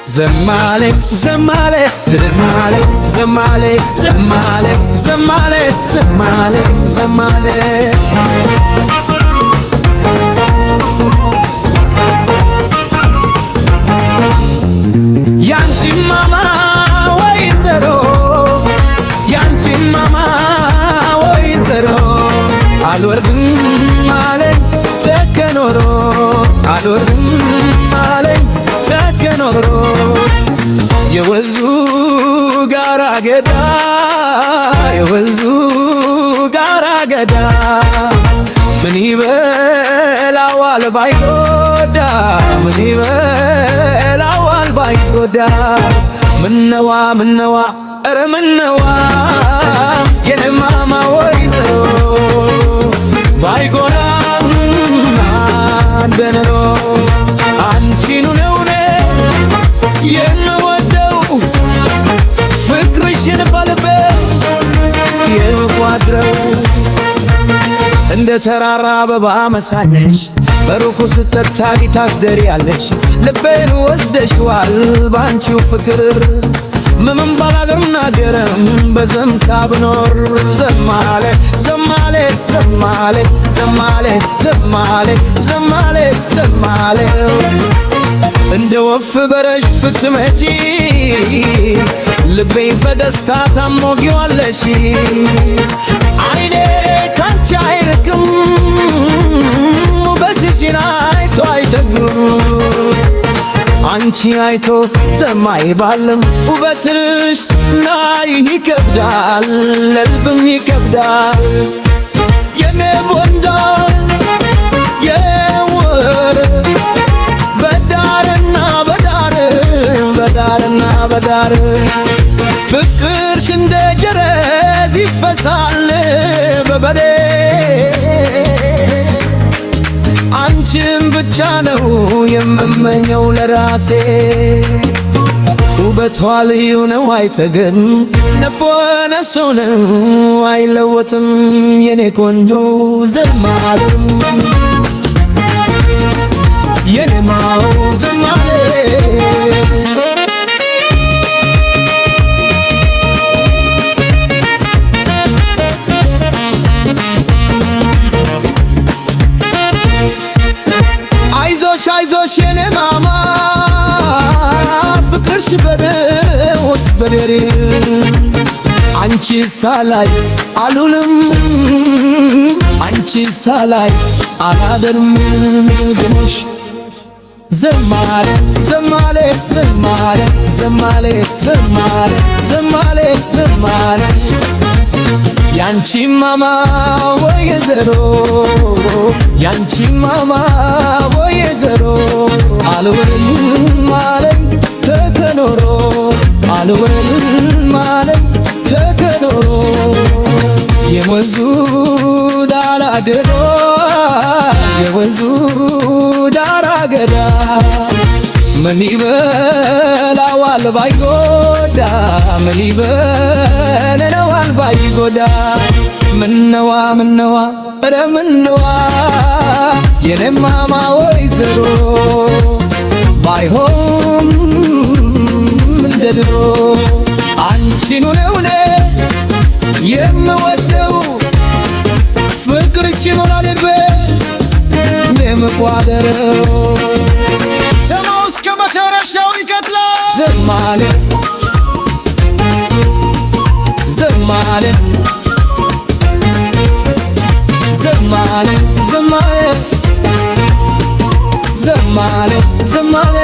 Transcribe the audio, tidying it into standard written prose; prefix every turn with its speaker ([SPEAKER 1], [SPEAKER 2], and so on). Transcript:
[SPEAKER 1] ዘማሌ ዘማሌ ዘማሌ ዘማሌ ዘማሌ ዘማሌ ዘማሌ ዘማሌ ያንቺ ማማ ወይዘሮ ያንቺ ማማ ወይዘሮ አልወርድም አለኝ ተከኖሮ አልወርድም አለኝ ተከኖሮ የወዙ ጋራ ገዳ የወዙ ጋራ ገዳ ምን ይበላዋል ባይጎዳ ምን ይበላዋል ባይጎዳ ምነዋ ምነዋ ኧረ ምነዋ የኔማማ ወይዘሮ ባይጎዳ እንደነሮ አንቺኑ ነው የምወደው ፍቅርሽን በልቤ የምቋጥረው እንደ ተራራ አበባ መሳነሽ በሩቁ ስትታይ ታስደሪያለሽ ልቤን ወስደሽዋል ባንቺው ፍቅር ምንም ባላገርም በዘምታ ብኖር ዘማሌ ዘማሌ ዘማሌ ዘማሌ ዘማሌ ዘማሌ ዘማሌ እንደ ወፍ በረሽ ስትመጪ ልቤ በደስታ ታሞጊዋለሽ አይኔ ካንቺ አይርቅም ውበትሽን አይቶ አይጠግብም አንቺ አይቶ ሰማይ ባለም ውበትሽ ላይ ይከብዳል ለልብም ይከብዳል የኔ ቦንዳ የወር በዳርና በዳር በዳርና በዳር ፍቅርሽ እንደ ጀረዝ ይፈሳል በበሬ አንቺን ብቻ ነው የምመኘው ለራሴ ውበቷ ልዩ ነው አይተገን ነቦነሶ ነው አይለወጥም የኔ ቆንጆ ዘማሌ የኔማው ዘማሌ አይዞሽ አይዞሽ የኔማማ ፍቅርሽ በደስ በደሬ አንቺ ሳላይ አሉልም አንቺ ሳላይ አላደርም ግኖሽ ዘማሌ ዘማሌ ዘማሌ ዘማሌ ዘማሌ ዘማሌ ዘማሌ ያንቺ ማማ ወይዘሮ ያንቺ ማማ ወይዘሮ አልወልም አለኝ ተከኖሮ አልወልም አለኝ ተከኖሮ የወንዙ ዳር አገዳ የወንዙ ዳር አገዳ ምን ይበላዋል ባይጎዳ ምን ይበላዋል ባይጎዳ ምነዋ ምነዋ ኧረ ምነዋ የኔማማ ወይዘሮ ባይሆን እንደ ድሮ አንቺኑ ነው የምወደው ፍቅርሽ ይሞላል ልቤ የምቋጥረው ሰማው እስከ መጨረሻው ይቀጥላል ዘማሌ ዘማሌ ዘማሌ ዘማሌ ዘማሌ ዘማሌ